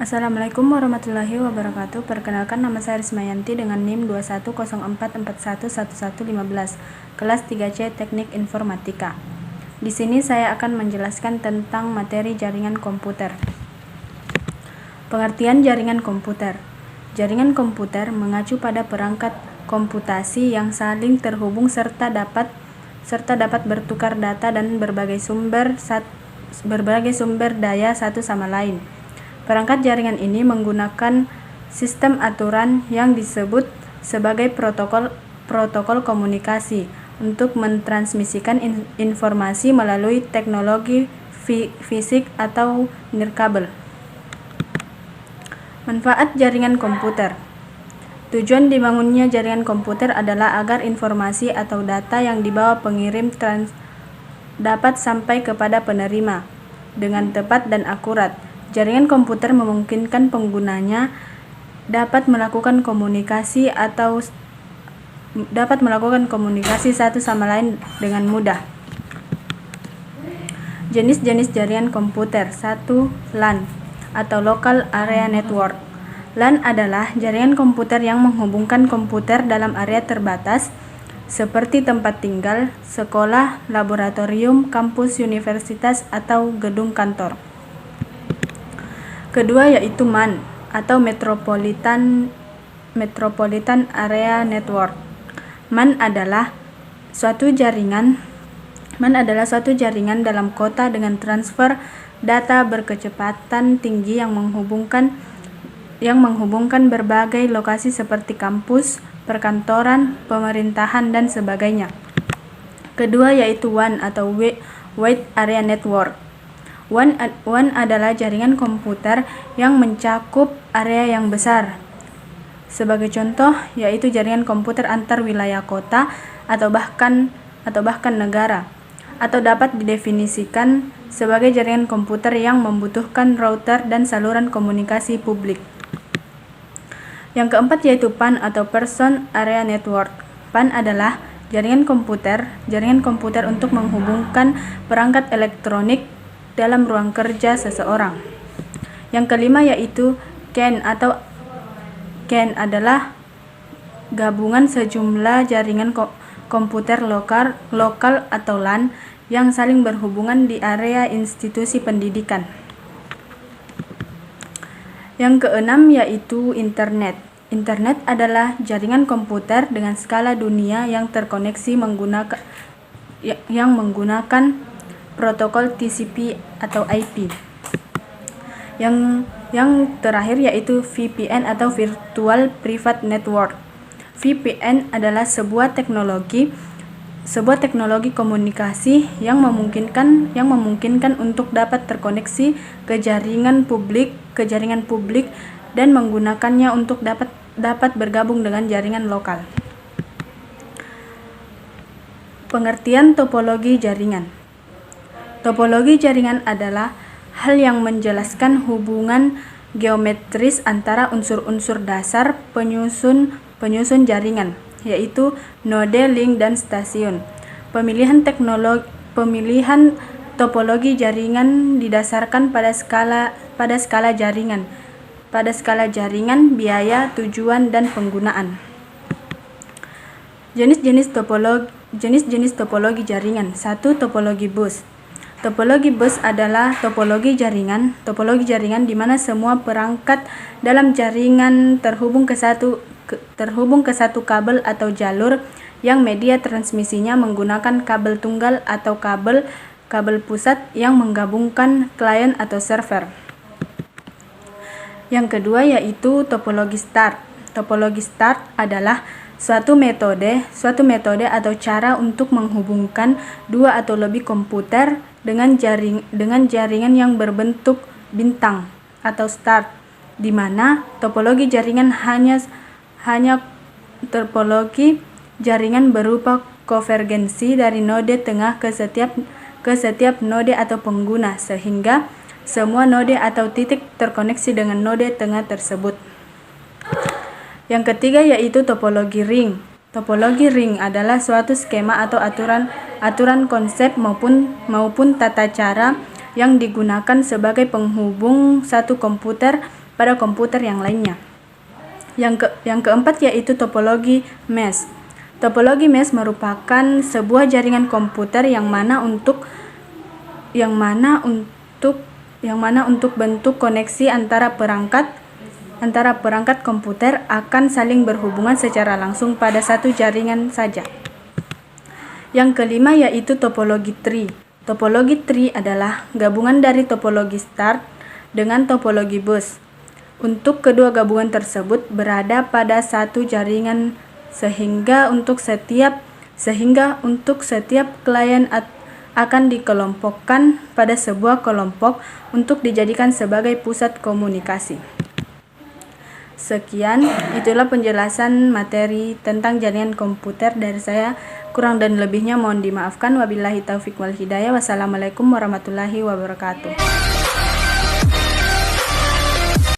Assalamualaikum warahmatullahi wabarakatuh. Perkenalkan, nama saya Rismayanti dengan NIM 2104411115, kelas 3C Teknik Informatika. Di sini saya akan menjelaskan tentang materi jaringan komputer. Pengertian jaringan komputer. Jaringan komputer mengacu pada perangkat komputasi yang saling terhubung serta dapat bertukar data dan berbagai sumber daya satu sama lain. Perangkat jaringan ini menggunakan sistem aturan yang disebut sebagai protokol komunikasi untuk mentransmisikan informasi melalui teknologi fisik atau nirkabel. Manfaat jaringan komputer. Tujuan dibangunnya jaringan komputer adalah agar informasi atau data yang dibawa pengirim dapat sampai kepada penerima dengan tepat dan akurat. Jaringan komputer memungkinkan penggunanya dapat melakukan komunikasi satu sama lain dengan mudah. Jenis-jenis jaringan komputer. 1. LAN atau Local Area Network. LAN adalah jaringan komputer yang menghubungkan komputer dalam area terbatas seperti tempat tinggal, sekolah, laboratorium, kampus, universitas, atau gedung kantor. Kedua yaitu MAN atau Metropolitan Area Network. MAN adalah suatu jaringan dalam kota dengan transfer data berkecepatan tinggi yang menghubungkan berbagai lokasi seperti kampus, perkantoran, pemerintahan, dan sebagainya. Kedua yaitu WAN atau Wide Area Network. WAN adalah jaringan komputer yang mencakup area yang besar. Sebagai contoh yaitu jaringan komputer antar wilayah kota atau bahkan negara, atau dapat didefinisikan sebagai jaringan komputer yang membutuhkan router dan saluran komunikasi publik. Yang keempat yaitu PAN atau Person Area Network. PAN adalah jaringan komputer untuk menghubungkan perangkat elektronik dalam ruang kerja seseorang. Yang kelima yaitu CAN atau CAN adalah gabungan sejumlah jaringan komputer lokal atau LAN yang saling berhubungan di area institusi pendidikan. Yang keenam yaitu Internet. Internet adalah jaringan komputer dengan skala dunia yang terkoneksi menggunakan protokol TCP atau IP. Yang terakhir yaitu VPN atau Virtual Private Network. VPN adalah sebuah teknologi komunikasi yang memungkinkan untuk dapat terkoneksi ke jaringan publik dan menggunakannya untuk dapat bergabung dengan jaringan lokal. Pengertian topologi jaringan. Topologi jaringan adalah hal yang menjelaskan hubungan geometris antara unsur-unsur dasar penyusun jaringan, yaitu node, link, dan stasiun. Pemilihan topologi jaringan didasarkan pada skala jaringan, biaya, tujuan, dan penggunaan. Jenis-jenis topologi jaringan. 1. Topologi bus. Topologi bus adalah topologi jaringan di mana semua perangkat dalam jaringan terhubung ke satu kabel atau jalur yang media transmisinya menggunakan kabel tunggal atau kabel pusat yang menggabungkan klien atau server. Yang kedua yaitu topologi start. Topologi start adalah suatu metode atau cara untuk menghubungkan dua atau lebih komputer dengan jaringan yang berbentuk bintang atau start, di mana topologi jaringan hanya topologi jaringan berupa konvergensi dari node tengah ke setiap node atau pengguna, sehingga semua node atau titik terkoneksi dengan node tengah tersebut. Yang ketiga yaitu topologi ring. Topologi ring adalah suatu skema atau aturan konsep maupun tata cara yang digunakan sebagai penghubung satu komputer pada komputer yang lainnya. Yang keempat yaitu topologi mesh. Topologi mesh merupakan sebuah jaringan komputer yang mana untuk bentuk koneksi antara perangkat komputer akan saling berhubungan secara langsung pada satu jaringan saja. Yang kelima yaitu topologi tree. Topologi tree adalah gabungan dari topologi start dengan topologi bus. Untuk kedua gabungan tersebut berada pada satu jaringan sehingga untuk setiap klien akan dikelompokkan pada sebuah kelompok untuk dijadikan sebagai pusat komunikasi. Sekian, itulah penjelasan materi tentang jaringan komputer dari saya. Kurang dan lebihnya mohon dimaafkan. Wabillahi taufiq wal hidayah. Wassalamualaikum warahmatullahi wabarakatuh.